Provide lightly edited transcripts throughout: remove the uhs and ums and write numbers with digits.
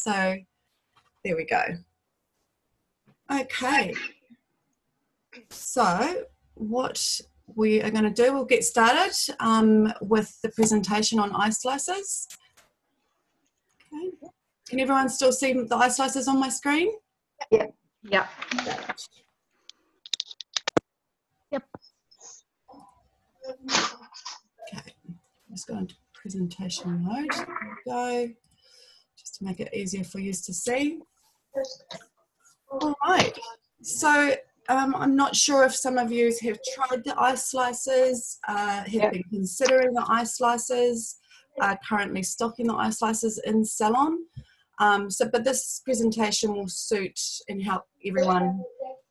So there we go. Okay, so what we are going to do, we'll get started with the presentation on eye slices. Okay. Can everyone still see the eye slices on my screen? Yep. Yep. Yep. Okay, let's go into presentation mode. There we go, just to make it easier for you to see. All right, so I'm not sure if some of you have tried the eye slices, have been considering the eye slices, are currently stocking the eye slices in Salon. But this presentation will suit and help everyone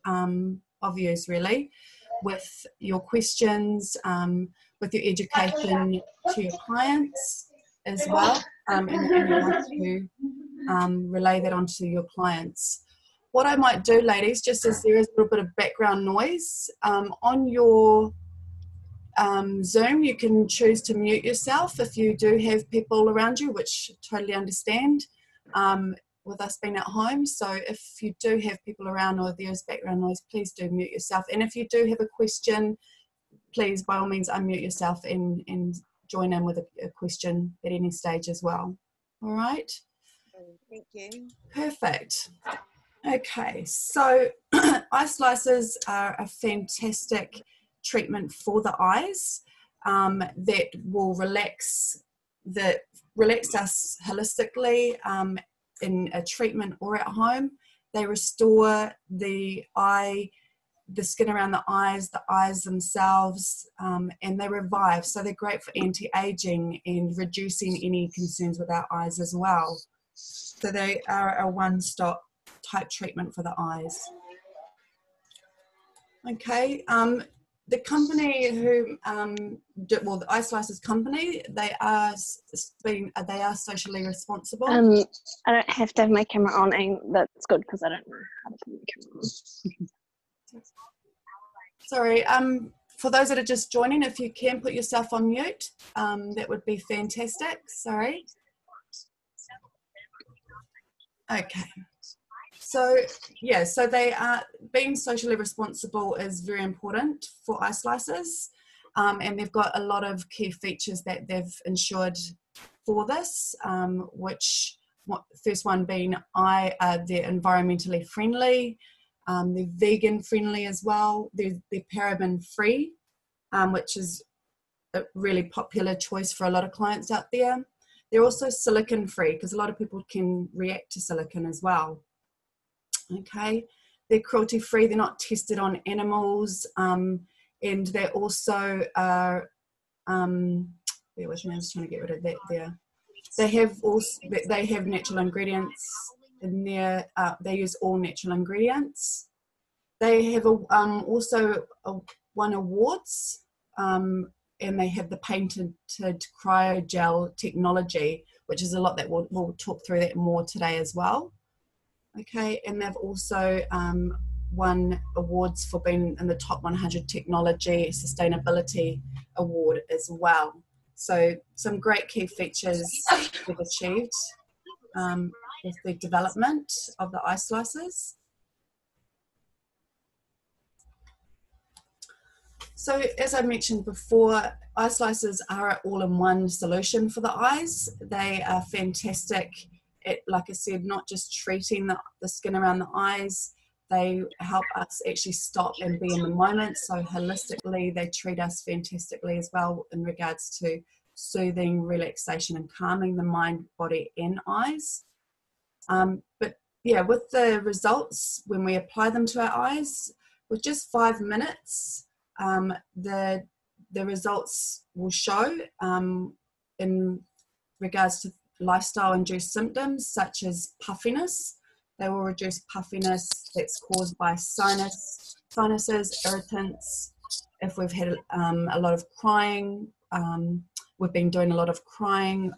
of yous really with your questions, with your education to your clients as well, and how to relay that onto your clients. What I might do, ladies, just as there is a little bit of background noise, on your Zoom, you can choose to mute yourself if you do have people around you, which I totally understand with us being at home. So if you do have people around or there's background noise, please do mute yourself. And if you do have a question, please, by all means, unmute yourself and join in with a question at any stage as well. All right? Thank you. Perfect. Okay, so eye slices are a fantastic treatment for the eyes that will relax us holistically in a treatment or at home. They restore the skin around the eyes themselves, and they revive. So they're great for anti-aging and reducing any concerns with our eyes as well. So they are a one-stop type treatment for the eyes. Okay, the company who, the Eye Slices company, they are socially responsible. I don't have to have my camera on, and that's good because I don't know how to put my camera on. Sorry, for those that are just joining, if you can put yourself on mute, that would be fantastic. Sorry. Okay. So yeah, so they are being socially responsible is very important for eye slices, and they've got a lot of key features that they've ensured for this. First one being they're environmentally friendly, they're vegan friendly as well. They're paraben free, which is a really popular choice for a lot of clients out there. They're also silicone free because a lot of people can react to silicone as well. Okay, they're cruelty free, they're not tested on animals, and they also are, bear with me, I was trying to get rid of that there. They have natural ingredients in there, they use all natural ingredients. They have also won awards, and they have the patented cryogel technology, which is a lot that we'll talk through that more today as well. Okay, and they've also won awards for being in the top 100 technology sustainability award as well. So some great key features we've achieved with the development of the eye slices. So as I mentioned before, eye slices are an all-in-one solution for the eyes. They are fantastic. Like I said, not just treating the skin around the eyes, they help us actually stop and be in the moment. So holistically, they treat us fantastically as well in regards to soothing, relaxation, and calming the mind, body, and eyes. But yeah, with the results, when we apply them to our eyes, with just 5 minutes, the results will show in regards to lifestyle-induced symptoms such as puffiness. They will reduce puffiness that's caused by sinuses, irritants. If we've had a lot of crying, we've been doing a lot of crying,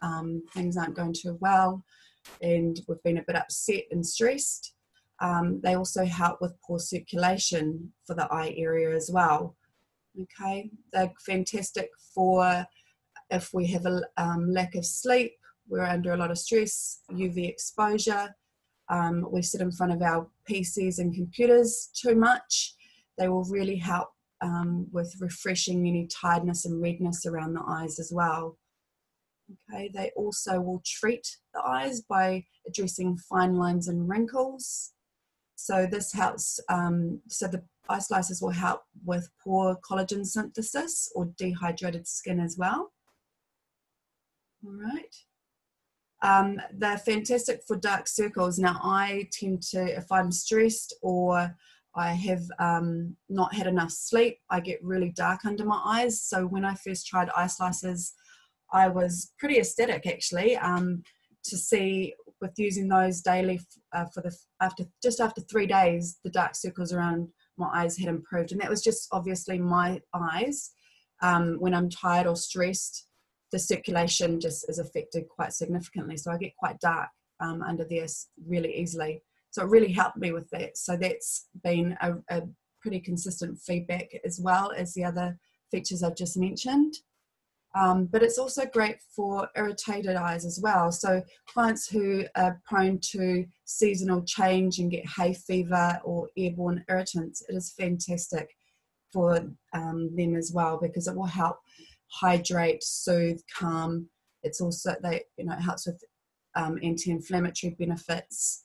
things aren't going too well, and we've been a bit upset and stressed. They also help with poor circulation for the eye area as well. Okay, they're fantastic for if we have a lack of sleep, we're under a lot of stress, UV exposure, we sit in front of our PCs and computers too much, they will really help with refreshing any tiredness and redness around the eyes as well. Okay, they also will treat the eyes by addressing fine lines and wrinkles. So this helps, so the eye slicers will help with poor collagen synthesis or dehydrated skin as well. All right. They're fantastic for dark circles. Now I tend to, if I'm stressed or I have not had enough sleep, I get really dark under my eyes. So when I first tried eye slicers, I was pretty ecstatic actually to see with using those daily just after 3 days, the dark circles around my eyes had improved. And that was just obviously my eyes. When I'm tired or stressed, the circulation just is affected quite significantly. So I get quite dark under there really easily. So it really helped me with that. So that's been a pretty consistent feedback as well as the other features I've just mentioned. But it's also great for irritated eyes as well. So clients who are prone to seasonal change and get hay fever or airborne irritants, it is fantastic for them as well because it will help hydrate, soothe, calm. It's also, it helps with anti-inflammatory benefits.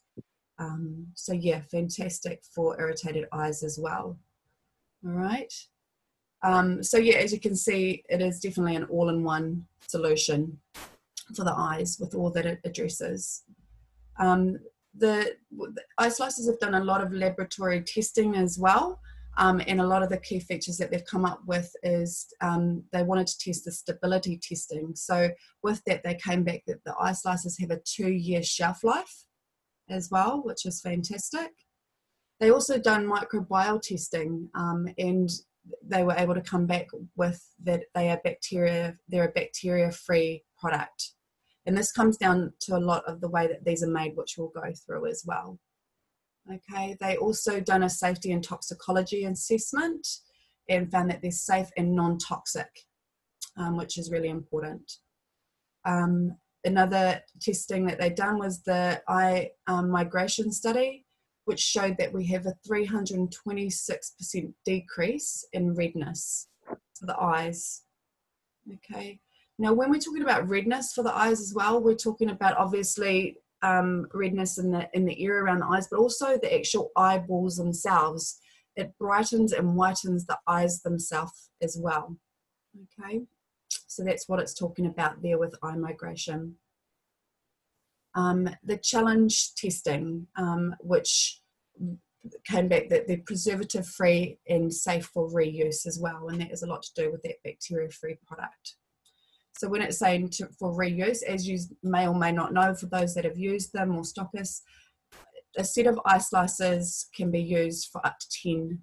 So yeah, fantastic for irritated eyes as well. All right. So yeah, as you can see, it is definitely an all-in-one solution for the eyes with all that it addresses. The eye slicers have done a lot of laboratory testing as well, and a lot of the key features that they've come up with is they wanted to test the stability testing. So with that, they came back that the eye slicers have a 2-year shelf life as well, which is fantastic. They also done microbial testing, and they were able to come back with that they're a bacteria-free product. And this comes down to a lot of the way that these are made, which we'll go through as well. Okay, they also done a safety and toxicology assessment and found that they're safe and non-toxic, which is really important. Another testing that they done was the eye migration study, which showed that we have a 326% decrease in redness for the eyes. Okay. Now, when we're talking about redness for the eyes as well, we're talking about obviously redness in the area around the eyes, but also the actual eyeballs themselves. It brightens and whitens the eyes themselves as well. Okay. So that's what it's talking about there with eye migration. The challenge testing, which came back that they're preservative free and safe for reuse as well, and that has a lot to do with that bacteria free product. So when it's saying for reuse, as you may or may not know, for those that have used them or stockists, a set of eye slicers can be used for up to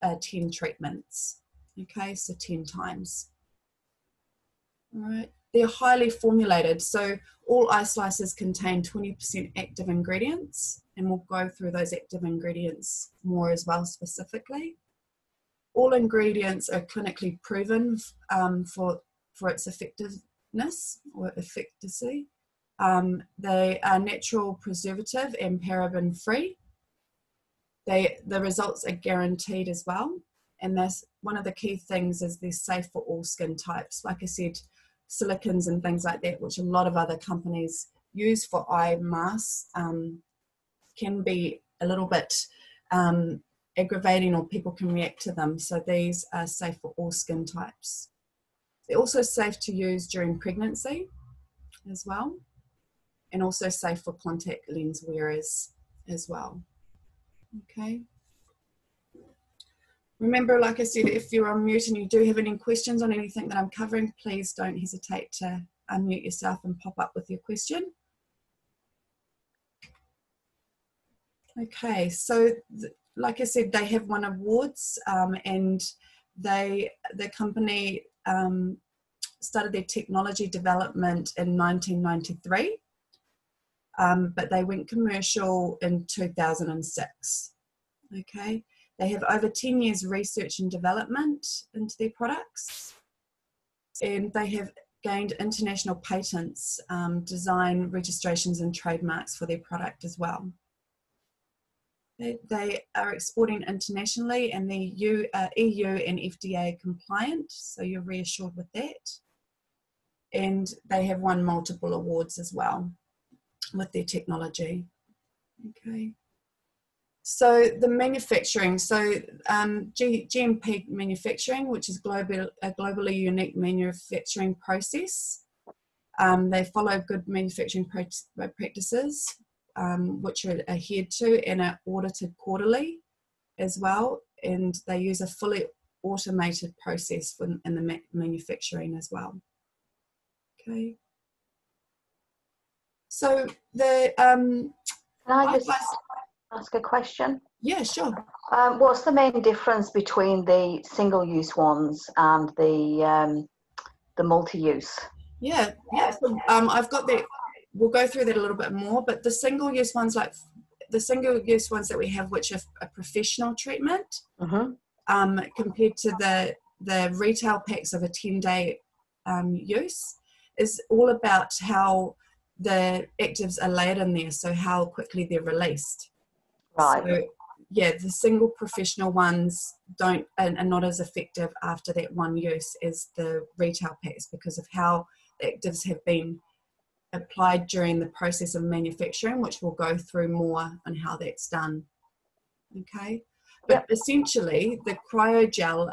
10 treatments. Okay, so 10 times. All right. They're highly formulated, so all eye slicers contain 20% active ingredients, and we'll go through those active ingredients more as well specifically. All ingredients are clinically proven for its effectiveness or efficacy. They are natural, preservative and paraben free. The results are guaranteed as well, and that's one of the key things is they're safe for all skin types. Like I said, silicons and things like that, which a lot of other companies use for eye masks, can be a little bit aggravating or people can react to them. So these are safe for all skin types. They're also safe to use during pregnancy as well, and also safe for contact lens wearers as well. Okay. Remember, like I said, if you're on mute and you do have any questions on anything that I'm covering, please don't hesitate to unmute yourself and pop up with your question. Okay, so like I said, they have won awards, and the company started their technology development in 1993, but they went commercial in 2006. Okay. They have over 10 years research and development into their products, and they have gained international patents, design registrations and trademarks for their product as well. They are exporting internationally, and the EU and FDA compliant, so you're reassured with that. And they have won multiple awards as well with their technology. Okay. So the manufacturing, so GMP manufacturing, which is a globally unique manufacturing process. They follow good manufacturing practices, which are adhered to and are audited quarterly as well. And they use a fully automated process in the manufacturing as well. Okay. So the Can I just ask a question? Yeah, sure. What's the main difference between the single-use ones and the multi-use? Yeah. So, I've got that. We'll go through that a little bit more. But the single-use ones, like the single-use ones that we have, which are a professional treatment, compared to the retail packs of a 10-day use, is all about how the actives are laid in there, so how quickly they're released. Right. So, yeah, the single professional ones are not as effective after that one use as the retail packs, because of how the actives have been applied during the process of manufacturing, which we'll go through more on how that's done. Okay, but essentially the cryogel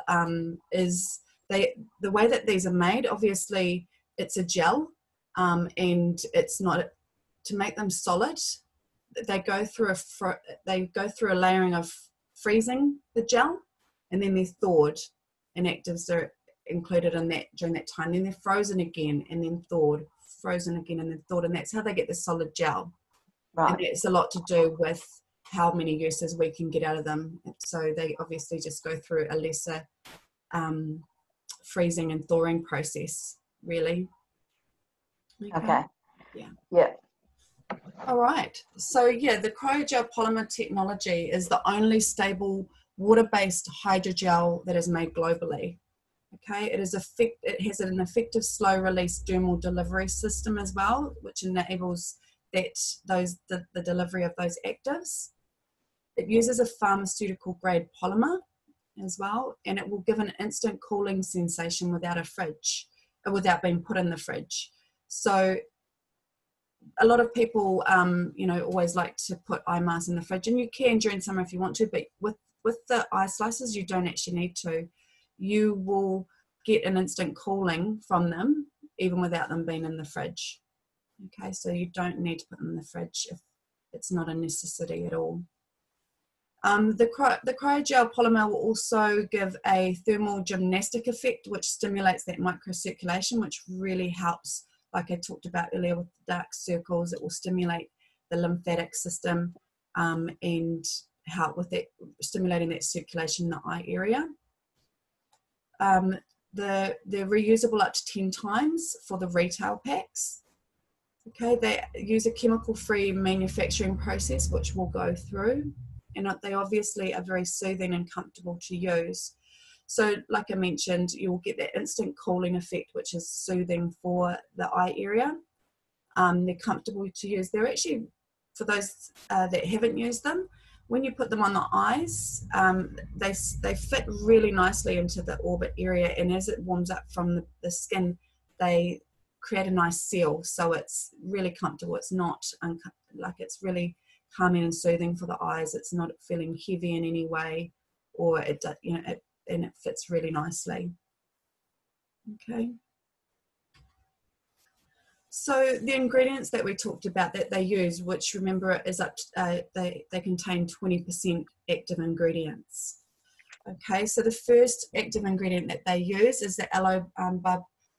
is the way that these are made. Obviously, it's a gel, and it's not to make them solid. They go through a layering of freezing the gel, and then they're thawed, and actives are included in that during that time. Then they're frozen again, and then thawed, frozen again, and then thawed, and that's how they get the solid gel. Right. And it's a lot to do with how many uses we can get out of them. So they obviously just go through a lesser freezing and thawing process, really. Okay. Yeah. All right. So yeah, the cryogel polymer technology is the only stable water-based hydrogel that is made globally. Okay, it has an effective slow-release dermal delivery system as well, which enables the delivery of those actives. It uses a pharmaceutical-grade polymer as well, and it will give an instant cooling sensation without being put in the fridge. So a lot of people, always like to put eye masks in the fridge, and you can during summer if you want to, but with the eye slices, you don't actually need to. You will get an instant cooling from them, even without them being in the fridge. Okay, so you don't need to put them in the fridge if it's not a necessity at all. The cryogel polymer will also give a thermal gymnastic effect, which stimulates that microcirculation, which really helps, like I talked about earlier with the dark circles. It will stimulate the lymphatic system and help with that, stimulating that circulation in the eye area. They're reusable up to 10 times for the retail packs. Okay, they use a chemical-free manufacturing process, which we'll go through, and they obviously are very soothing and comfortable to use. So like I mentioned, you'll get that instant cooling effect, which is soothing for the eye area. They're comfortable to use. They're actually, for those that haven't used them, when you put them on the eyes, they fit really nicely into the orbit area, and as it warms up from the skin, they create a nice seal, so it's really comfortable. It's not it's really calming and soothing for the eyes. It's not feeling heavy in any way, or and it fits really nicely. Okay. So the ingredients that we talked about that they use, which remember is up to, they contain 20% active ingredients. Okay, so the first active ingredient that they use is the aloe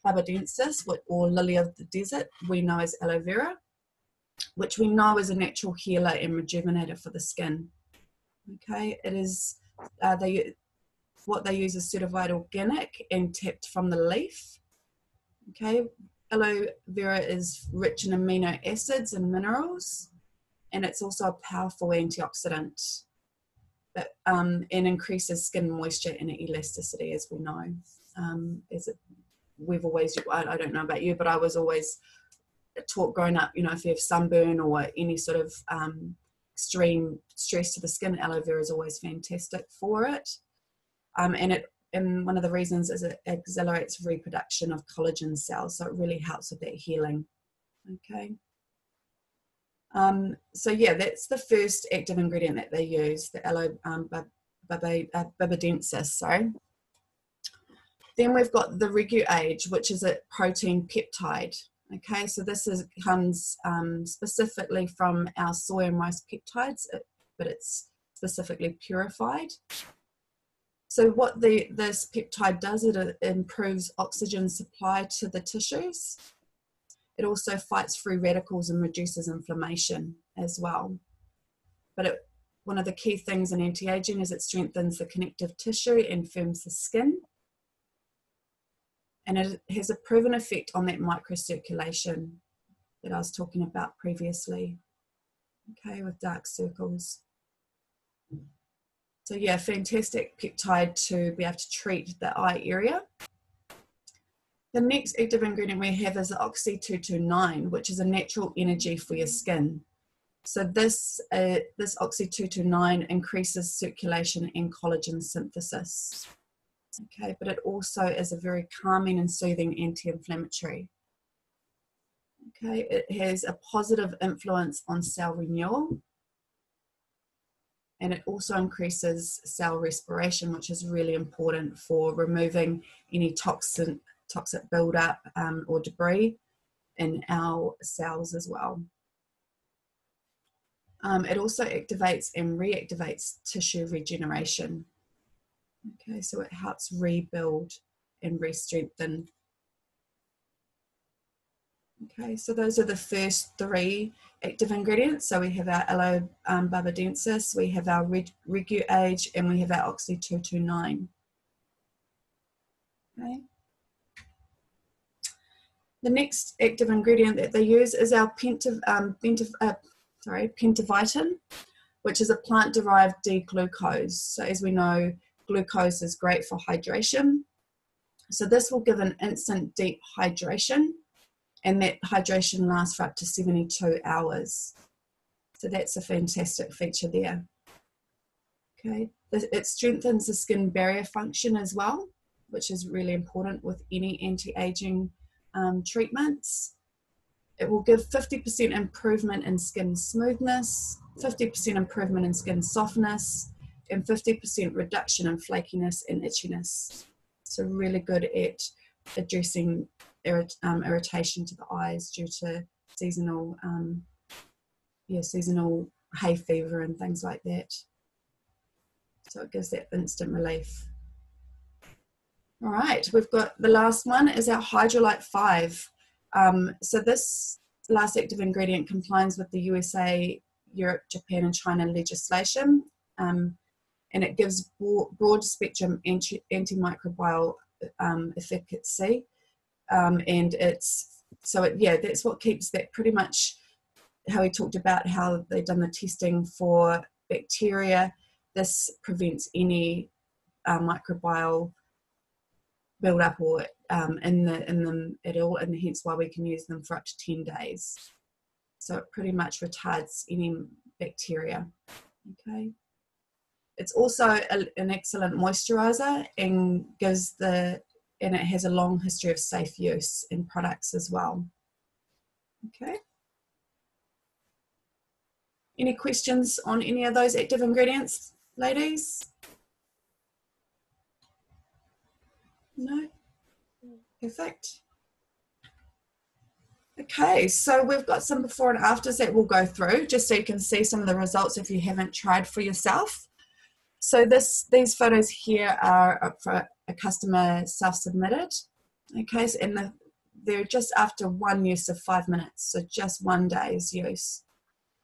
barbadensis, or lily of the desert, we know as aloe vera, which we know is a natural healer and rejuvenator for the skin. Okay, it is what they use is certified organic and tapped from the leaf. Okay. Aloe vera is rich in amino acids and minerals, and it's also a powerful antioxidant and increases skin moisture and elasticity, as we know, as it we've always, I don't know about you, but I was always taught growing up, you know, if you have sunburn or any sort of extreme stress to the skin, aloe vera is always fantastic for it. And one of the reasons is it accelerates reproduction of collagen cells, so it really helps with that healing. Okay. So yeah, that's the first active ingredient that they use, the aloe barbadensis, sorry. Then we've got the Regu-Age, which is a protein peptide. Okay, so this comes specifically from our soy and rice peptides, but it's specifically purified. So what this peptide does, it improves oxygen supply to the tissues. It also fights free radicals and reduces inflammation as well. But one of the key things in anti-aging is it strengthens the connective tissue and firms the skin. And it has a proven effect on that microcirculation that I was talking about previously, okay, with dark circles. So yeah, fantastic peptide to be able to treat the eye area. The next active ingredient we have is the Oxy-229, which is a natural energy for your skin. So this Oxy-229 increases circulation and collagen synthesis. Okay, but it also is a very calming and soothing anti-inflammatory. Okay, it has a positive influence on cell renewal, and it also increases cell respiration, which is really important for removing any toxic buildup or debris in our cells as well. It also activates and reactivates tissue regeneration. Okay, so it helps rebuild and re-strengthen. Okay, so those are the first three active ingredients. So we have our aloe barbadensis, we have our Regu-Age, and we have our Oxy-229. Okay. The next active ingredient that they use is our pentavitin, which is a plant-derived D-glucose. So as we know, glucose is great for hydration. So this will give an instant deep hydration, and that hydration lasts for up to 72 hours. So that's a fantastic feature there. Okay, it strengthens the skin barrier function as well, which is really important with any anti-aging treatments. It will give 50% improvement in skin smoothness, 50% improvement in skin softness, and 50% reduction in flakiness and itchiness. So really good at addressing irritation to the eyes due to seasonal hay fever and things like that. So it gives that instant relief. All right, we've got the last one is our Hydrolyte 5. So this last active ingredient complies with the USA, Europe, Japan, and China legislation. And it gives broad spectrum antimicrobial efficacy. And that's what keeps that pretty much how we talked about how they've done the testing for bacteria. This prevents any microbial build-up or in them at all, and hence why we can use them for up to 10 days. So it pretty much retards any bacteria. Okay. It's also an excellent moisturizer and it has a long history of safe use in products as well. Okay. Any questions on any of those active ingredients, ladies? No? Perfect. Okay, so we've got some before and afters that we'll go through just so you can see some of the results if you haven't tried for yourself. So these photos here are for a customer self-submitted. Okay, so they're just after one use of 5 minutes, so just 1 day's use.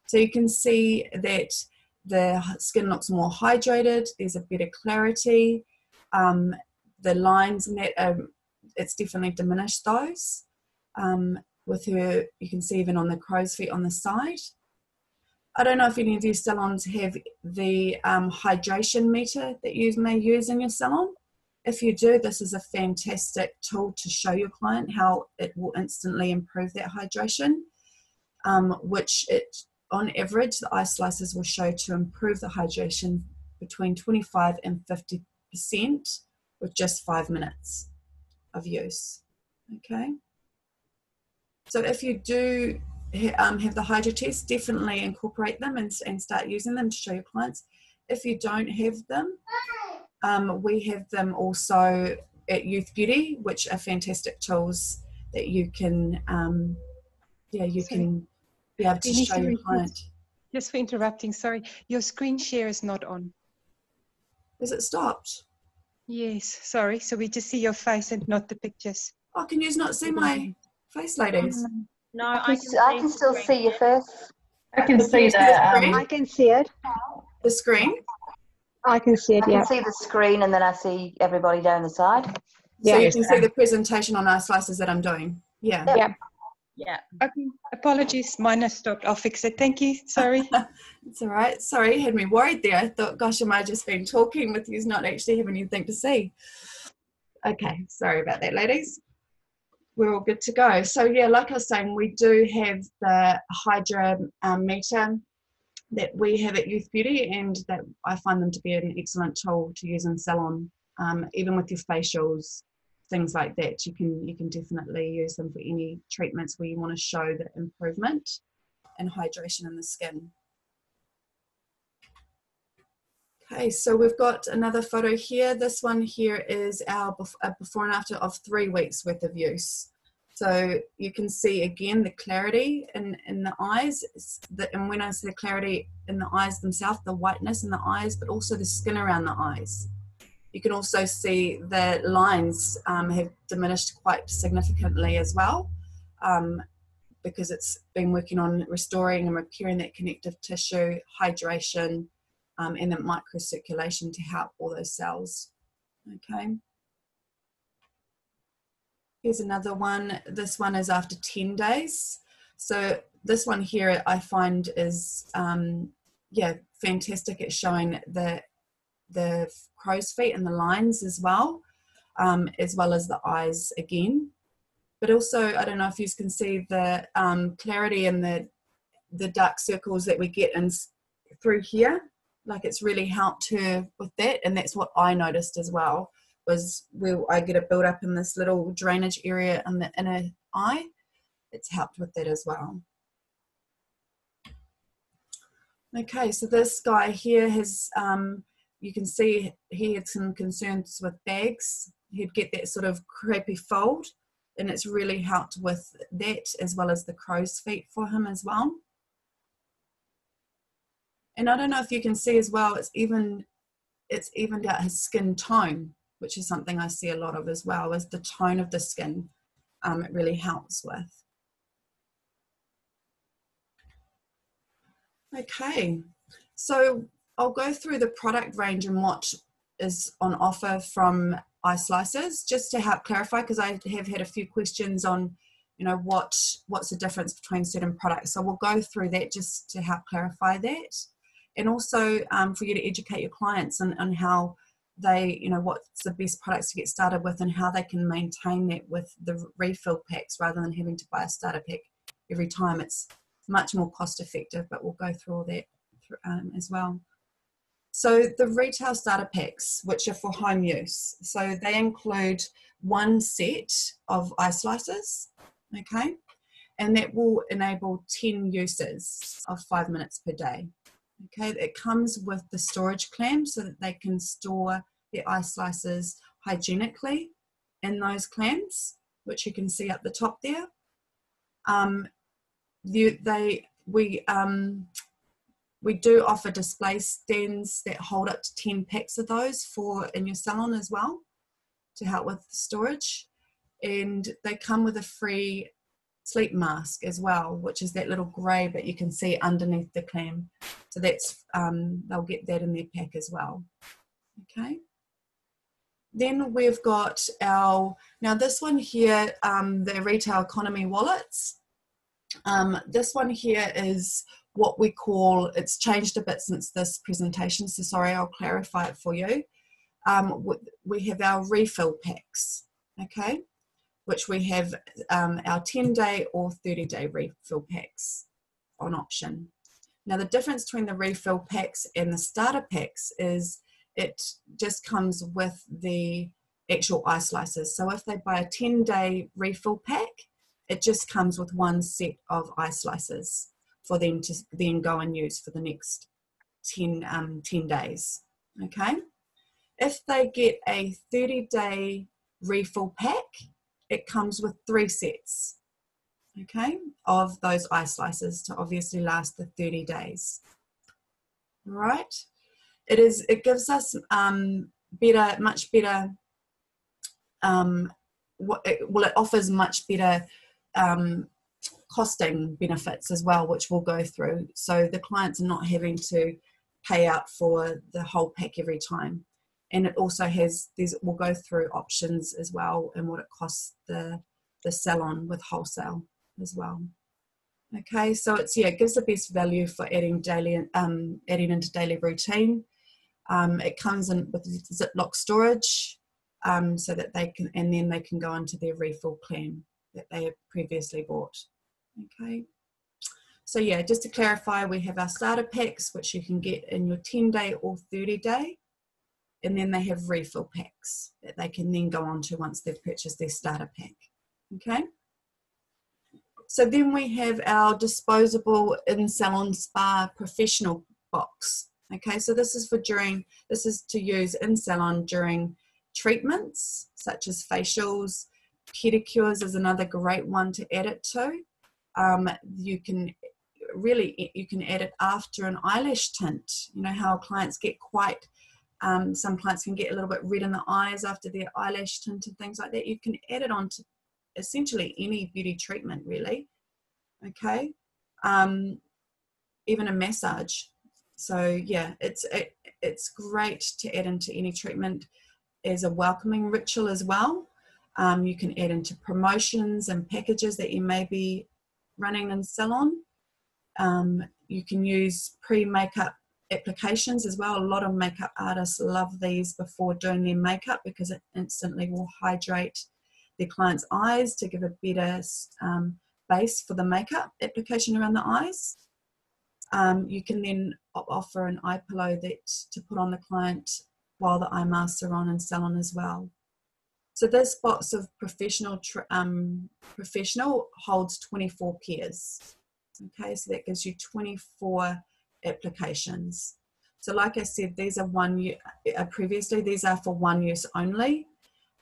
So you can see that the skin looks more hydrated, there's a better clarity. The lines in that, it's definitely diminished those. With her, you can see even on the crow's feet on the side. I don't know if any of your salons have the hydration meter that you may use in your salon. if you do, this is a fantastic tool to show your client how it will instantly improve that hydration, which on average, the ice slices will show to improve the hydration between 25 and 50% with just 5 minutes of use. Okay. So if you do have the Hydra test, definitely incorporate them and start using them to show your clients. If you don't have them, we have them also at Youth Beauty, which are fantastic tools that you can, can be able to show your client. Just for interrupting, sorry, your screen share is not on. Is it stopped? Yes, sorry. So we just see your face and not the pictures. Oh, can you not see my face, ladies? No, I can still see your face. I can see that. I can see it. The screen? I can see it, I yeah. can see the screen and then I see everybody down the side. So you can see the presentation on ice slices that I'm doing. Yeah. Yeah. Yeah. Okay. Apologies, mine has stopped. I'll fix it. Thank you. Sorry. It's all right. Sorry, had me worried there. I thought, gosh, am I just been talking with you, not actually having anything to see? Okay, sorry about that, ladies. We're all good to go. So yeah, like I was saying, we do have the Hydra meter that we have at Youth Beauty, and that I find them to be an excellent tool to use in salon, even with your facials, things like that. You can definitely use them for any treatments where you want to show the improvement and hydration in the skin. Okay, so we've got another photo here. This one here is our before and after of 3 weeks worth of use. So you can see again the clarity in the eyes, and when I say clarity in the eyes themselves, the whiteness in the eyes, but also the skin around the eyes. You can also see the lines have diminished quite significantly as well, because it's been working on restoring and repairing that connective tissue, hydration, and the microcirculation to help all those cells. Okay. Here's another one. This one is after 10 days. So this one here I find is, fantastic at showing the crow's feet and the lines as well as the eyes again. But also, I don't know if you can see the clarity and the dark circles that we get in through here. Like, it's really helped her with that, and that's what I noticed as well, was where I get a build up in this little drainage area in the inner eye. It's helped with that as well. Okay, so this guy here has, you can see he had some concerns with bags. He'd get that sort of crepey fold, and it's really helped with that, as well as the crow's feet for him as well. And I don't know if you can see as well, it's evened out his skin tone, which is something I see a lot of as well, is the tone of the skin. It really helps with. Okay, so I'll go through the product range and what is on offer from Ice Slices, just to help clarify, because I have had a few questions on, you know, what's the difference between certain products. So we'll go through that just to help clarify that. And also for you to educate your clients on how they, you know, what's the best products to get started with and how they can maintain that with the refill packs rather than having to buy a starter pack every time. It's much more cost effective, but we'll go through all that as well. So the retail starter packs, which are for home use, so they include one set of ice slices, okay, and that will enable 10 uses of 5 minutes per day. Okay, it comes with the storage clamps so that they can store the ice slices hygienically in those clamps, which you can see at the top there. We do offer display stands that hold up to 10 packs of those in your salon as well, to help with storage. And they come with a free sleep mask as well, which is that little grey bit you can see underneath the clam. So that's they'll get that in their pack as well. Okay. Then we've got now this one here, the retail economy wallets. This one here is what we call, it's changed a bit since this presentation, so sorry, I'll clarify it for you. we have our refill packs, okay, which we have our 10-day or 30-day refill packs on option. Now, the difference between the refill packs and the starter packs is it just comes with the actual eye slices. So if they buy a 10-day refill pack, it just comes with one set of eye slices for them to then go and use for the next 10 days, okay? If they get a 30-day refill pack, it comes with 3 sets, okay, of those eye slices to obviously last the 30 days. All right, it gives us much better, it offers much better costing benefits as well, which we'll go through. So the clients are not having to pay out for the whole pack every time. And it also has, we'll go through options as well and what it costs the salon with wholesale as well. Okay, so it gives the best value for adding into daily routine. It comes in with Ziploc storage, so that they can, and then they can go into their refill plan that they have previously bought. Okay, so yeah, just to clarify, we have our starter packs, which you can get in your 10-day or 30-day, and then they have refill packs that they can then go on to once they've purchased their starter pack. Okay, so then we have our disposable in-salon spa professional box. Okay, so this is to use in salon during treatments such as facials. Pedicures is another great one to add it to. You can add it after an eyelash tint. You know how clients get quite, some clients can get a little bit red in the eyes after their eyelash tint and things like that. You can add it on to essentially any beauty treatment, really. Okay, even a massage. So yeah, it's great to add into any treatment as a welcoming ritual as well. You can add into promotions and packages that you may be running in salon. You can use pre-makeup applications as well. A lot of makeup artists love these before doing their makeup because it instantly will hydrate their client's eyes to give a better base for the makeup application around the eyes. You can then offer an eye pillow to put on the client while the eye masks are on in salon as well. So this box of professional holds 24 pairs. Okay, so that gives you 24 applications. So like I said, these are previously these are for one use only.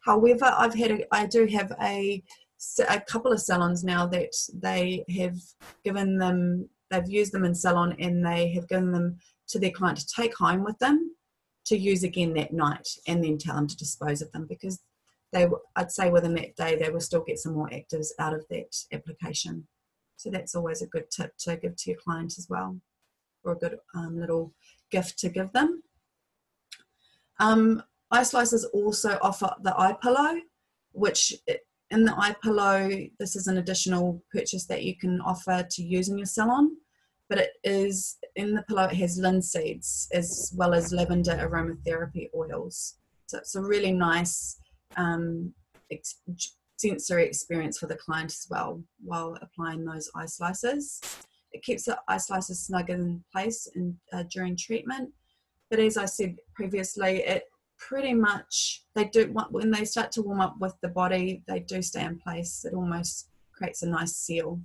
However, I do have a couple of salons now that they have given them, they've used them in salon and they have given them to their client to take home with them to use again that night and then tell them to dispose of them, because I'd say within that day they will still get some more actives out of that application. So that's always a good tip to give to your client as well, or a good little gift to give them. Eye Slices also offer the eye pillow, which in the eye pillow, this is an additional purchase that you can offer to use in your salon, but it is, in the pillow it has linseeds as well as lavender aromatherapy oils. So it's a really nice sensory experience for the client as well while applying those eye slices. It keeps the eye slices snug in place during treatment, but as I said previously, it pretty much, when they start to warm up with the body, they do stay in place. It almost creates a nice seal.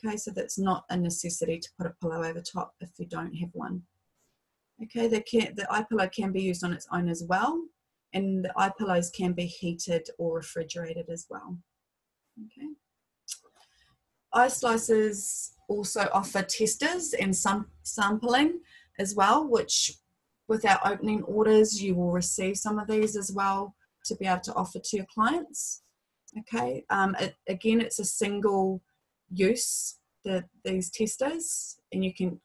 Okay, so that's not a necessity to put a pillow over top if you don't have one. Okay, the eye pillow can be used on its own as well, and the eye pillows can be heated or refrigerated as well. Okay. Eye Slices also offer testers and sampling as well, which with our opening orders, you will receive some of these as well to be able to offer to your clients. Okay, again, it's a single use, these testers, and you can,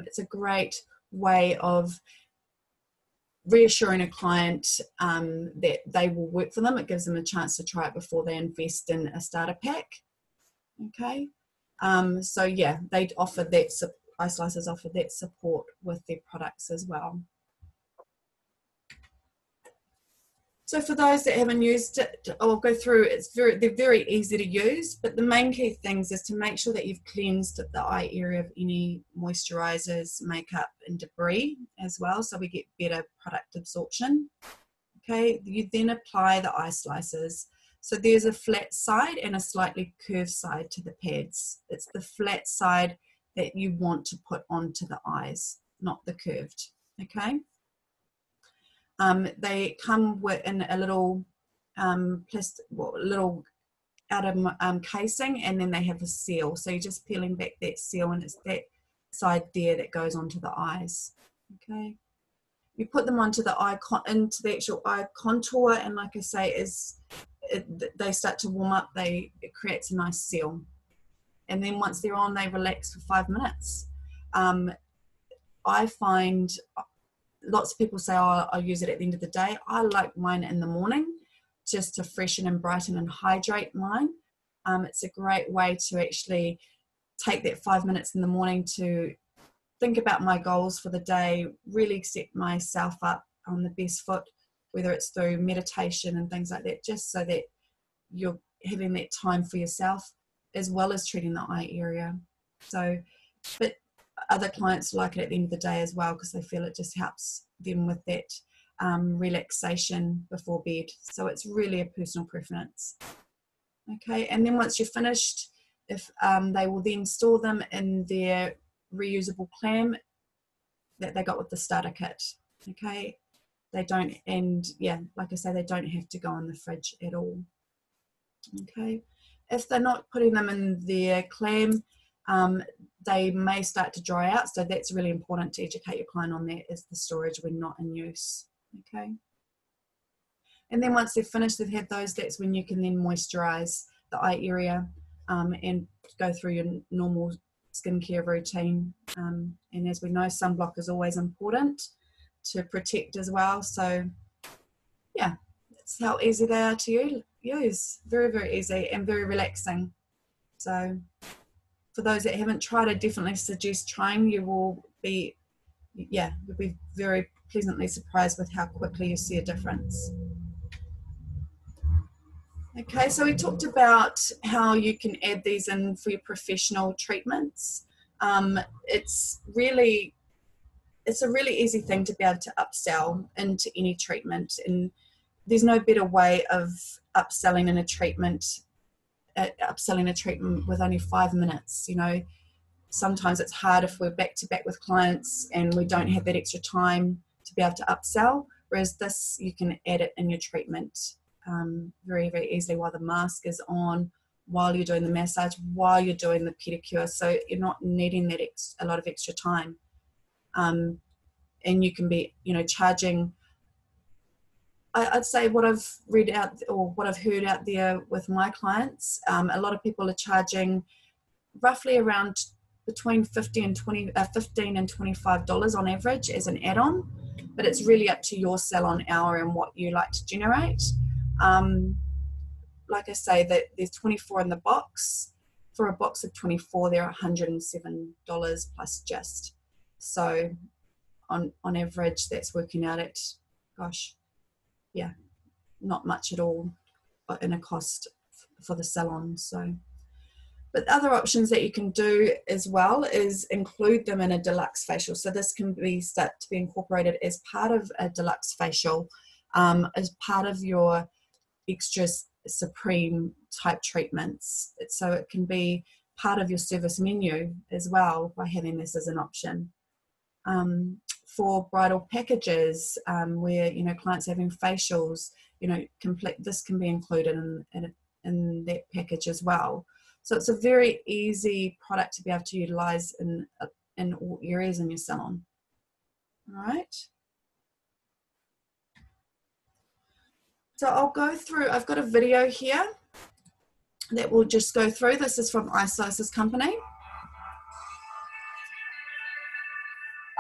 it's a great way of reassuring a client that they will work for them. It gives them a chance to try it before they invest in a starter pack. Okay, so yeah, they offer that, Eye Slices offer that support with their products as well. So for those that haven't used it, I'll go through. They're very easy to use, but the main key things is to make sure that you've cleansed the eye area of any moisturizers, makeup, and debris as well, so we get better product absorption. Okay, you then apply the eye slicers. So there's a flat side and a slightly curved side to the pads. It's the flat side that you want to put onto the eyes, not the curved. Okay. They come in a little little outer casing, and then they have a seal. So you're just peeling back that seal, and it's that side there that goes onto the eyes. Okay. You put them onto the into the actual eye contour, and like I say, they start to warm up, it creates a nice seal. And then once they're on, they relax for 5 minutes. I find lots of people say, oh, I'll use it at the end of the day. I like mine in the morning just to freshen and brighten and hydrate mine. It's a great way to actually take that 5 minutes in the morning to think about my goals for the day, really set myself up on the best foot, whether it's through meditation and things like that, just so that you're having that time for yourself as well as treating the eye area. So, but other clients like it at the end of the day as well, because they feel it just helps them with that relaxation before bed. So it's really a personal preference. Okay, and then once you're finished, if they will then store them in their reusable clam that they got with the starter kit. Okay, they don't, and yeah, like I say, they don't have to go in the fridge at all. Okay, if they're not putting them in their clam, they may start to dry out, so that's really important to educate your client on. That is the storage when not in use. Okay, and then once they've finished, they've had those, that's when you can then moisturize the eye area and go through your normal skincare routine. And as we know, sunblock is always important to protect as well. So yeah, that's how easy they are to use. Very, very easy and very relaxing. So for those that haven't tried, I definitely suggest trying. You'll be very pleasantly surprised with how quickly you see a difference. Okay, so we talked about how you can add these in for your professional treatments. It's a really easy thing to be able to upsell into any treatment, and there's no better way of upselling a treatment with only 5 minutes. You know, sometimes it's hard if we're back to back with clients and we don't have that extra time to be able to upsell, whereas this, you can add it in your treatment very, very easily while the mask is on, while you're doing the massage, while you're doing the pedicure, so you're not needing that a lot of extra time. And you can be, charging, I'd say what I've read out or what I've heard out there with my clients, a lot of people are charging roughly around between $15 and $25 on average as an add-on, but it's really up to your salon hour and what you like to generate. Like I say, that there's 24 in the box. For a box of 24, they're $107 plus just. So on average, that's working out at, gosh, yeah, not much at all in a cost for the salon. So, but other options that you can do as well is include them in a deluxe facial. So this can start to be incorporated as part of a deluxe facial, as part of your extra supreme type treatments. So it can be part of your service menu as well by having this as an option. For bridal packages, where clients having facials, this can be included in that package as well. So it's a very easy product to be able to utilize in all areas in your salon. All right. So I'll go through, I've got a video here that we'll just go through. This is from Eye Slicers Company. The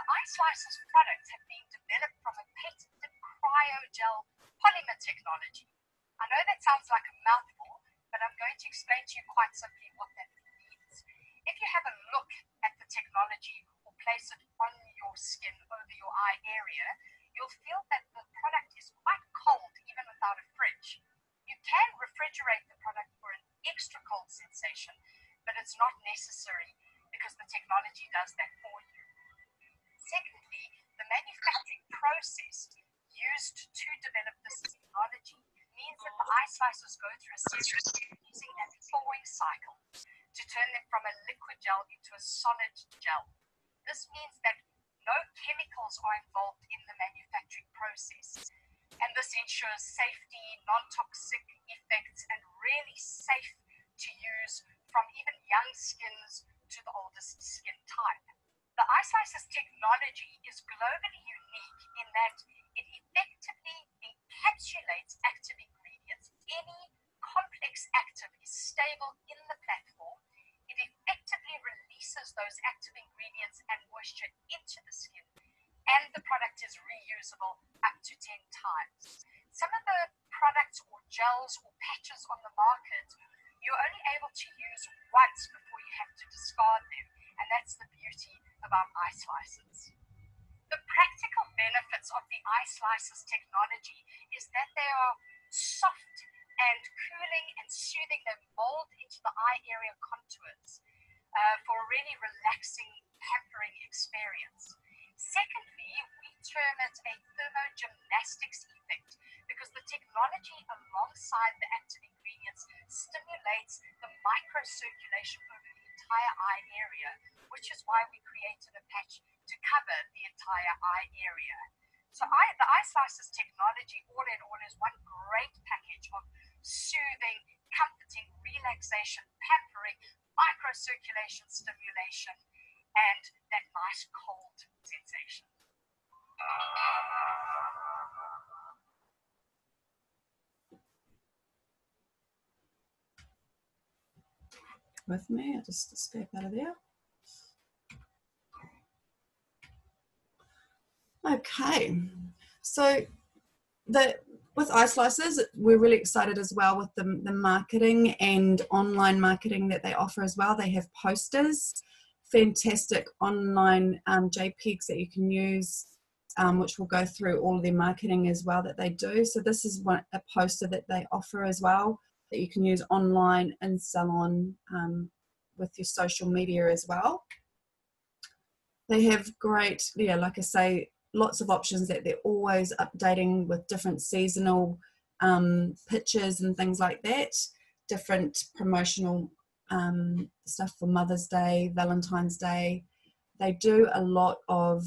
Eye Slicers products have been developed from a patented cryogel polymer technology. I know that sounds like a mouthful, but I'm going to explain to you quite simply what that means. If you have a look at the technology or place it on your skin over your eye area, you'll feel that the product is quite cold even without refrigerate the product for an extra cold sensation, but it's not necessary because the technology does that for you. Secondly, the manufacturing process used to develop this technology means that the ice slicers go through a series of freezing and thawing cycle to turn them from a liquid gel into a solid gel. This means that no chemicals are involved in the manufacturing process, and this ensures safety, non-toxic effects, and really safe to use from even young skins to the oldest skin type. The ice slicer's technology is globally unique in that it effectively encapsulates active ingredients. Any complex active is stable in the platform. It effectively releases those active ingredients and moisture into the skin, and the product is reusable up to 10 times. Some of the products or gels or patches on the market, you're only able to use once before you have to discard them, and that's the beauty about ice slicers. The practical benefits of the ice slicers technology is that they are soft and cooling and soothing. They mold into the eye area contours for a really relaxing, pampering experience. Secondly, we term it a thermogymnastics effect because the technology alongside the active ingredients stimulates the microcirculation over the entire eye area, which is why we created a patch to cover the entire eye area. So the ice slicers technology, all in all, is one great package of soothing, comforting, relaxation, pampering, microcirculation stimulation, and that nice cold sensation. With me, I'll just escape out of there. Okay, so with ice slicers, we're really excited as well with the marketing and online marketing that they offer as well. They have posters, fantastic online JPEGs that you can use, which will go through all of their marketing as well that they do. So this is a poster that they offer as well that you can use online and sell on with your social media as well. They have great, yeah, like I say, lots of options that they're always updating with different seasonal pictures and things like that, different promotional stuff for Mother's Day, Valentine's Day. They do a lot of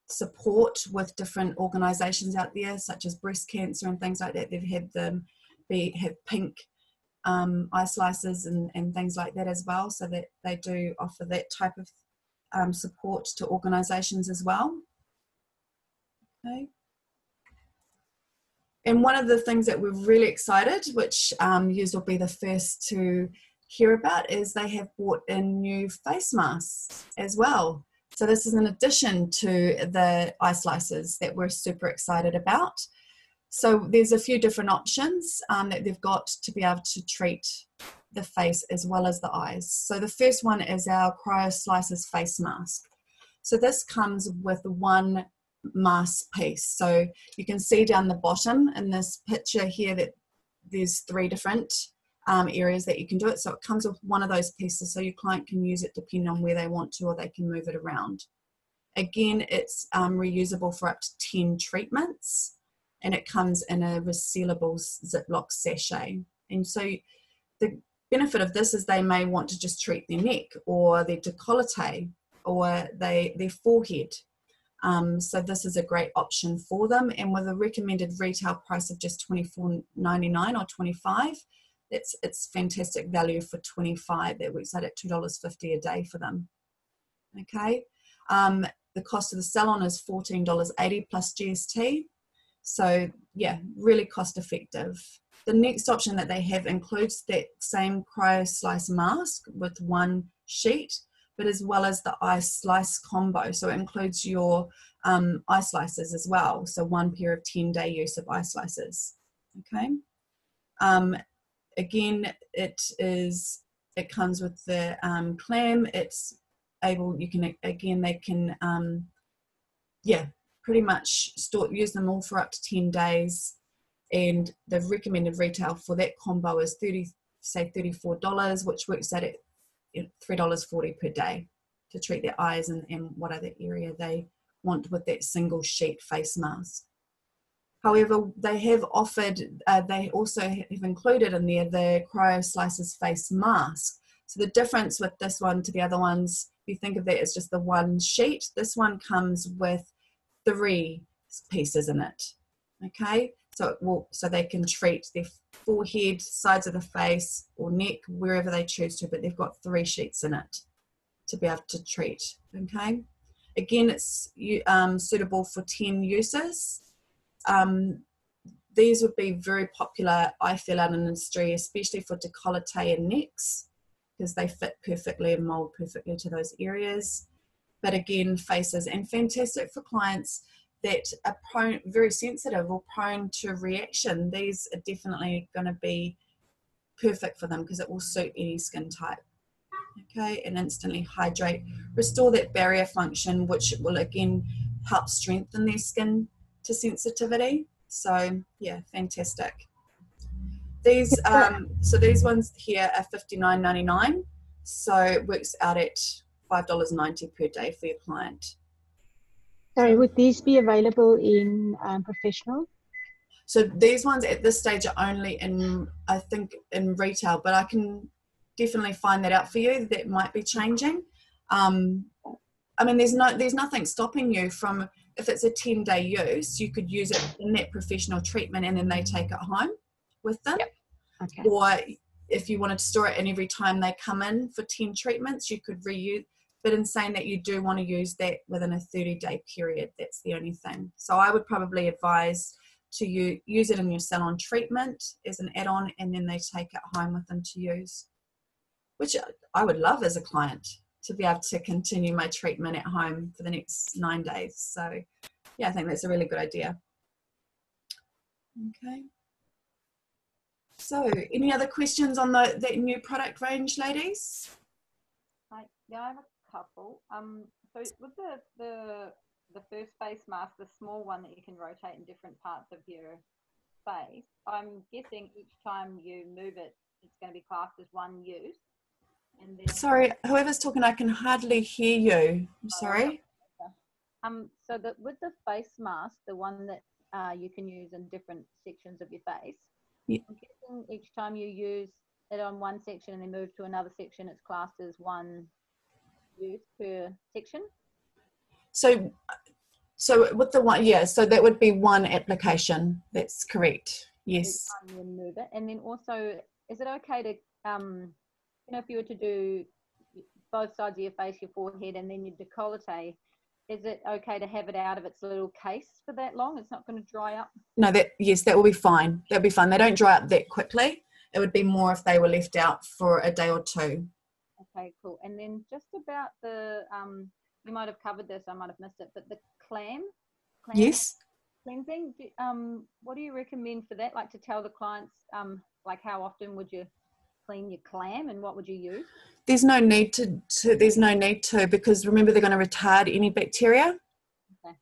support with different organisations out there, such as breast cancer and things like that. They've had them have pink ice slicers and things like that as well, so that they do offer that type of support to organisations as well. Okay. And one of the things that we're really excited, which you will be the first to hear about, is they have brought in new face masks as well. So this is in addition to the ice slicers that we're super excited about. So there's a few different options that they've got to be able to treat the face as well as the eyes. So the first one is our Cryo Slicers face mask. So this comes with one mask piece. So you can see down the bottom in this picture here that there's 3 different areas that you can do it. So it comes with one of those pieces, so your client can use it depending on where they want to, or they can move it around. Again, it's reusable for up to 10 treatments, and it comes in a resealable Ziploc sachet. And so the benefit of this is they may want to just treat their neck or their décolleté or their forehead. So this is a great option for them, and with a recommended retail price of just $24.99 or $25, it's fantastic value for $25. That works out at $2.50 a day for them. Okay, the cost of the salon is $14.80 plus GST. So yeah, really cost effective. The next option that they have includes that same Cryo Slice mask with one sheet, but as well as the ice slice combo. So it includes your ice slicers as well. So one pair of 10-day use of ice slicers. Okay. Again, it comes with the clam. It's able, you can, again, they can, yeah, pretty much use them all for up to 10 days. and the recommended retail for that combo is $34, which works out at $3.40 per day to treat their eyes and what other area they want with that single sheet face mask. However, they have offered, they also have included in there the CryoSlices face mask. So the difference with this one to the other ones, if you think of that as just the one sheet, this one comes with 3 pieces in it. Okay, so they can treat their forehead, sides of the face, or neck, wherever they choose to, but they've got 3 sheets in it to be able to treat. Okay, again, it's suitable for 10 uses. These would be very popular, I feel, out in industry, especially for décolleté and necks, because they fit perfectly and mold perfectly to those areas. But again, faces, and fantastic for clients that are prone, very sensitive or prone to reaction. These are definitely going to be perfect for them because it will suit any skin type. Okay, and instantly hydrate, restore that barrier function, which will again help strengthen their skin to sensitivity. So yeah, fantastic. These so these ones here are $59.99, so it works out at $5.90 per day for your client. Sorry, would these be available in professional? So these ones at this stage are only in, I think, in retail, but I can definitely find that out for you. That might be changing. I mean, there's nothing stopping you from, if it's a 10-day use, you could use it in that professional treatment and then they take it home with them. Yep. Okay. Or if you wanted to store it and every time they come in for 10 treatments, you could reuse. But in saying that, you do want to use that within a 30-day period. That's the only thing. So I would probably advise to use it in your salon treatment as an add-on, and then they take it home with them to use, which I would love as a client, to be able to continue my treatment at home for the next 9 days. So yeah, I think that's a really good idea. Okay. So any other questions on that new product range, ladies? Yeah, I have a couple. So with the first face mask, the small one that you can rotate in different parts of your face, I'm guessing each time you move it, it's going to be classed as one use. And then, sorry, whoever's talking, I can hardly hear you. I'm sorry. So with the face mask, the one that you can use in different sections of your face, yeah. I'm guessing each time you use it on one section and then move to another section, it's classed as one use per section. So with the one, yeah, so that would be one application. That's correct. Yes. Each time you move it, and then also, is it okay to you know, if you were to do both sides of your face, your forehead, and then your décolleté, is it okay to have it out of its little case for that long? It's not going to dry up? No, yes, that will be fine. That'll be fine. They don't dry up that quickly. It would be more if they were left out for a day or two. Okay, cool. And then just about the, you might have covered this, I might have missed it, but the clam yes, cleansing, what do you recommend for that? Like, to tell the clients, like, how often would you clean your clam and what would you use? There's no need to, because remember, they're going to retard any bacteria. Okay.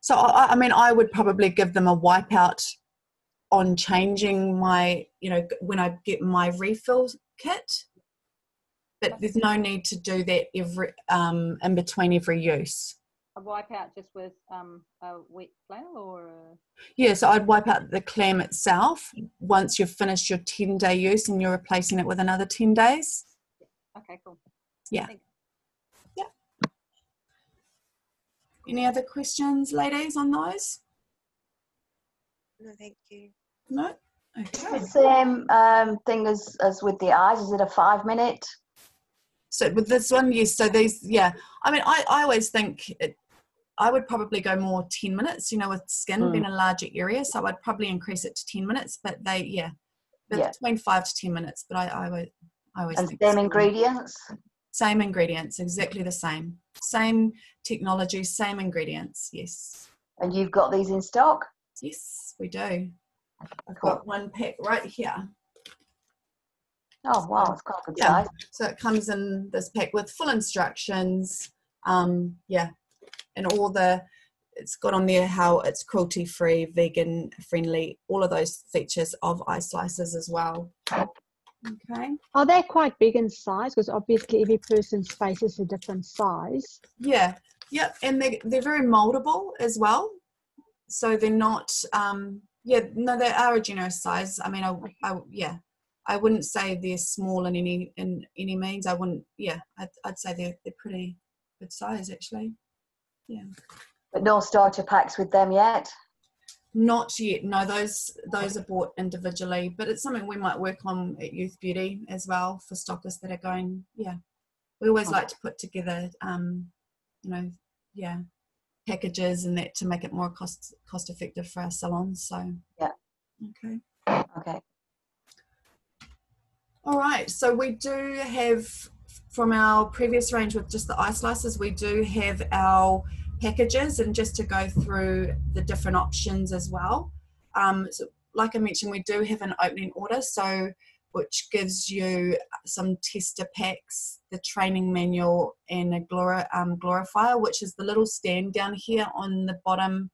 So I mean, I would probably give them a wipeout on changing my, you know, when I get my refill kit, but there's no need to do that every in between every use. A wipeout just with a wet flannel, or yeah, so I'd wipe out the clam itself once you've finished your 10-day use and you're replacing it with another 10 days. Okay, cool. Yeah. Thanks. Yeah. Any other questions, ladies, on those? No, thank you. No? Okay. The same thing as with the eyes. Is it a 5-minute? So with this one, yes. So these, yeah. I mean, I always think I would probably go more 10 minutes, you know, with skin being a larger area. So I'd probably increase it to 10 minutes, but between 5 to 10 minutes. But I always and think same ingredients? Same ingredients, exactly the same. Same technology, same ingredients, yes. And you've got these in stock? Yes, we do. I've Cool. got one pack right here. Oh, wow, it's quite a good Yeah. size. So it comes in this pack with full instructions, yeah, and all the it's got on there how it's cruelty-free, vegan friendly, all of those features of ice slices as well. Okay. Are they quite big in size? Because obviously every person's face is a different size. Yeah, yep, and they're very moldable as well. So they're not, yeah, no, they are a generous size. I mean, I wouldn't say they're small in any means. I wouldn't, yeah, I'd say they're pretty good size actually. Yeah. But no starter packs with them yet? Not yet. No, those are bought individually, but it's something we might work on at Youth Beauty as well for stockists that are going. Yeah, we always like to put together, you know, yeah, packages and that to make it more cost effective for our salons. So yeah. Okay. Okay. All right. So we do have, from our previous range with just the ice slices, we do have our packages, and just to go through the different options as well. So like I mentioned, we do have an opening order, so which gives you some tester packs, the training manual, and a glorifier, which is the little stand down here on the bottom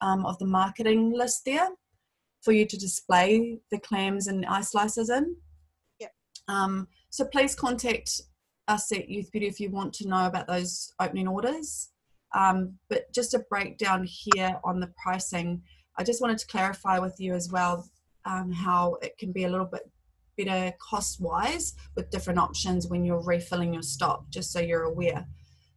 of the marketing list there for you to display the clams and ice slices in. Yep. So please contact us at Youth Beauty if you want to know about those opening orders. But just a breakdown here on the pricing, I just wanted to clarify with you as well how it can be a little bit better cost-wise with different options when you're refilling your stock, just so you're aware.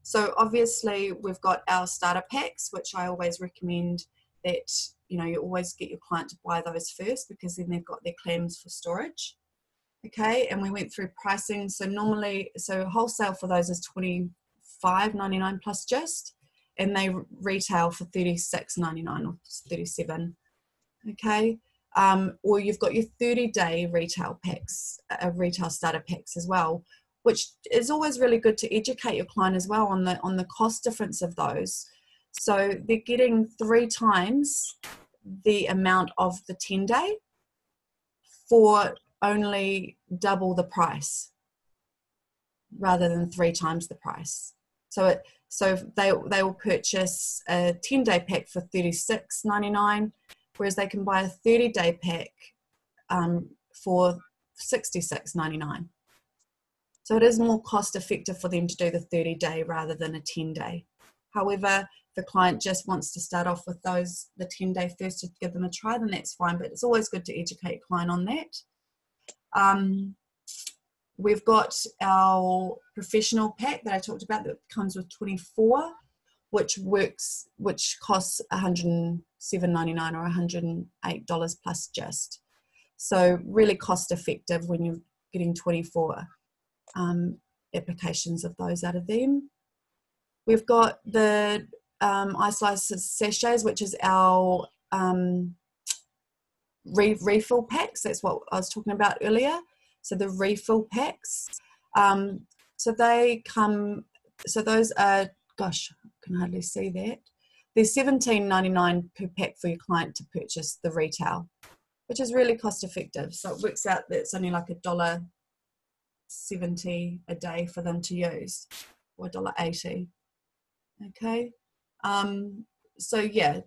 So obviously we've got our starter packs, which I always recommend that, you know, you always get your client to buy those first, because then they've got their clams for storage. Okay, and we went through pricing. So normally, so wholesale for those is $25.99 plus gist, and they retail for $36.99 or $37. Okay, or you've got your 30-day retail packs, retail starter packs as well, which is always really good to educate your client as well on the cost difference of those. So they're getting 3 times the amount of the 10-day for only double the price, rather than 3 times the price. So they will purchase a 10-day pack for $36.99, whereas they can buy a 30-day pack for $66.99. So it is more cost effective for them to do the 30-day rather than a 10-day. However, if the client just wants to start off with the 10-day first to give them a try, then that's fine, but it's always good to educate a client on that. We've got our professional pack that I talked about that comes with 24, which costs $107.99 or $108 plus gist. So really cost effective when you're getting 24 applications of those out of them. We've got the ice slices sachets, which is our refill packs. That's what I was talking about earlier. So the refill packs, so those are, gosh, I can hardly see that. They're $17.99 per pack for your client to purchase the retail, which is really cost effective. So it works out that it's only like $1.70 a day for them to use, or $1.80. Okay. So yeah,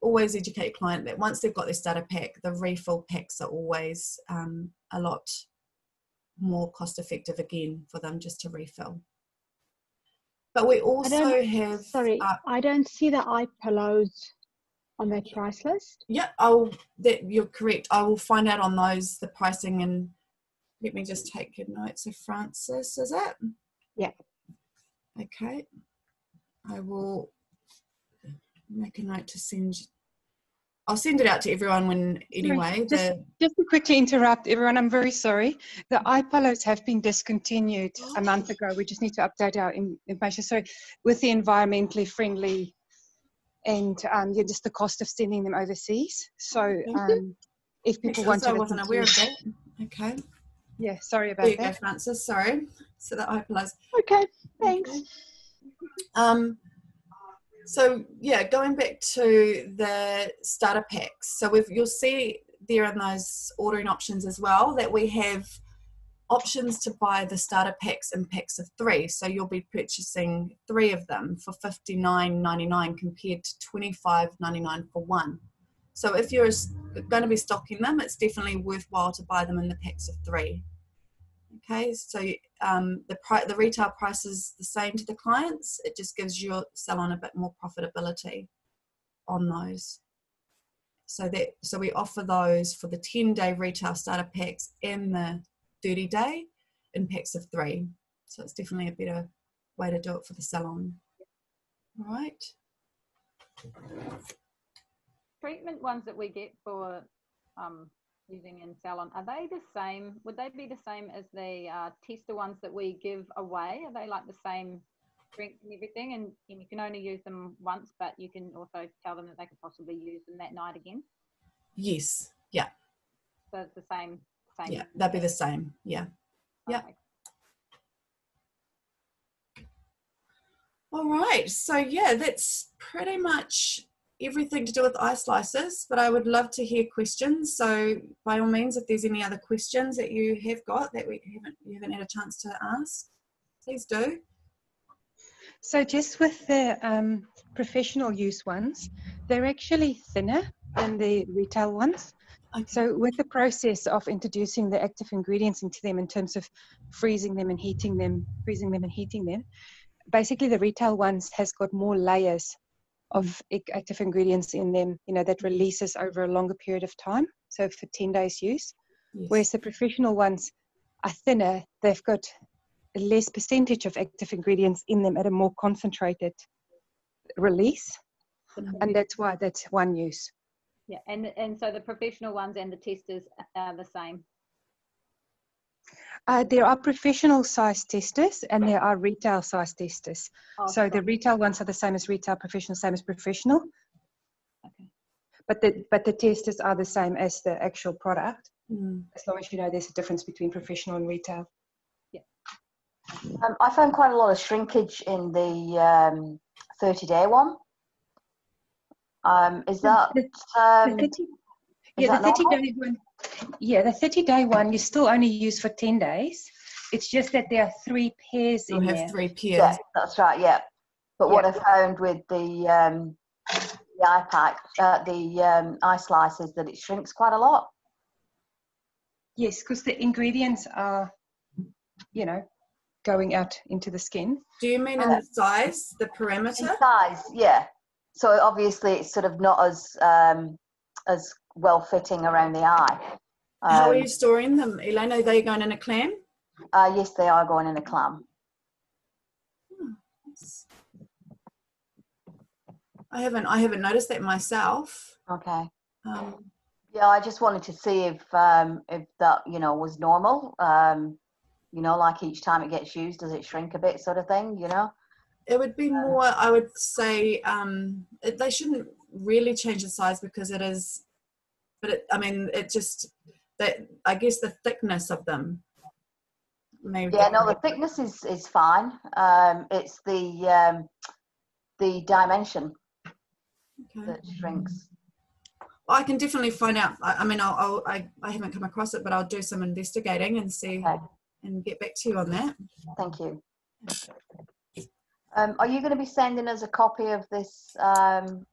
always educate client that once they've got their starter pack, the refill packs are always a lot more cost effective again for them just to refill. But we also have... Sorry, I don't see the eye pillows on that price list. Yeah, you're correct. I will find out on those, the pricing, and let me just take your notes. So Francis, is it? Yeah. Okay. I will make a note to send... I'll send it out to everyone anyway. Just to quickly interrupt everyone, I'm very sorry. The eye pillows have been discontinued a month ago. We just need to update our information. So with the environmentally friendly and just the cost of sending them overseas. So if people want to... I wasn't aware of that. Okay. Yeah, sorry about that. There you go, that. Francis. Sorry. So the eye pillows. Okay, thanks. Okay. So yeah, going back to the starter packs. So you'll see there in those ordering options as well that we have options to buy the starter packs in packs of 3. So you'll be purchasing 3 of them for $59.99 compared to $25.99 for one. So if you're going to be stocking them, it's definitely worthwhile to buy them in the packs of 3. Okay, so the retail price is the same to the clients. It just gives your salon a bit more profitability on those. So we offer those for the 10-day retail starter packs and the 30-day in packs of 3. So it's definitely a better way to do it for the salon. All right. Treatment ones that we get for using in salon, are they the same? Would they be the same as the tester ones that we give away? Are they like the same strength and everything? And you can only use them once, but you can also tell them that they could possibly use them that night again? Yes. Yeah. So it's the same. Yeah, that'd be the same. Yeah. Yeah. Okay. All right. So yeah, that's pretty much everything to do with eye slices, but I would love to hear questions. So by all means, if there's any other questions that you have got that you haven't had a chance to ask, please do. So just with the professional use ones, they're actually thinner than the retail ones. Okay. So with the process of introducing the active ingredients into them in terms of freezing them and heating them, freezing them and heating them, basically the retail ones has got more layers of active ingredients in them, you know, that releases over a longer period of time. So for 10 days use, Yes. whereas the professional ones are thinner, they've got a less percentage of active ingredients in them at a more concentrated release. And that's why that's one use. Yeah, and so the professional ones and the testers are the same. There are professional size testers and there are retail size testers. Oh, So sorry. the retail ones are the same as retail, professional, same as professional. Okay. But the testers are the same as the actual product, Mm. as long as you know there's a difference between professional and retail. I found quite a lot of shrinkage in the 30-day one. Is that the is that normal? 30-day one. Yeah, the 30-day one you still only use for 10 days. It's just that there are 3 pairs You'll in have there. 3 pairs. Yeah, that's right. Yeah, but Yeah. what I found with the eye pack, the eye slice is that it shrinks quite a lot. Yes, because the ingredients are, you know, going out into the skin. Do you mean in the size, the parameter? In size, yeah. So obviously it's sort of not as well fitting around the eye. How are you storing them, Elaine? Are they going in a clam? Yes, they are going in a clam. I haven't noticed that myself. Okay. Um, Yeah, I just wanted to see if that, you know, was normal. You know, like each time it gets used, does it shrink a bit, sort of thing? You know. it would be more, I would say, they shouldn't really change the size because it is, but I mean, it just, that, I guess the thickness of them. Maybe. Yeah, no, the thickness is fine. It's the dimension that shrinks. I can definitely find out. I mean, I haven't come across it, but I'll do some investigating and see and get back to you on that. Thank you. Are you going to be sending us a copy of this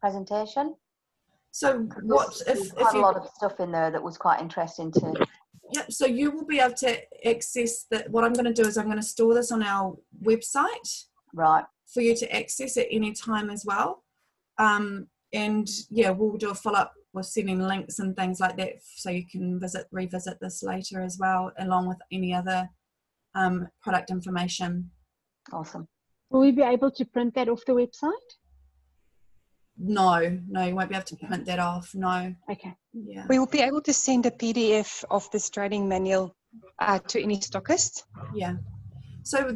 presentation? So what There's if quite you, a lot of stuff in there that was quite interesting to. Yep, so you will be able to access that. What I'm going to do is I'm going to store this on our website, Right. for you to access at any time as well. And yeah, we'll do a follow-up with sending links and things like that, so you can revisit this later as well, along with any other product information. Awesome. Will we be able to print that off the website? No, you won't be able to print that off. No. Okay. Yeah. We will be able to send a PDF of this training manual to any stockist. Yeah. So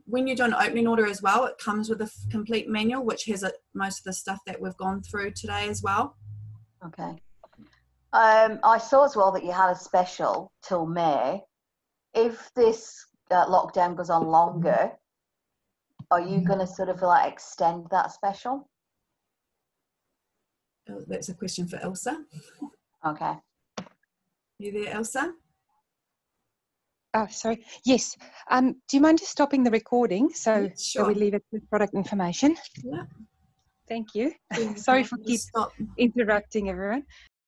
when you do an opening order as well, it comes with a complete manual, which has most of the stuff that we've gone through today as well. Okay. I saw as well that you had a special till May. If this lockdown goes on longer, are you going to sort of like extend that special? Oh, that's a question for Elsa. Okay. You there, Elsa? Oh, sorry. Yes. Do you mind just stopping the recording so Yeah, that sure. we leave it with product information? Yeah. Thank you. Yeah, Sorry I'll for just keep stop. interrupting everyone.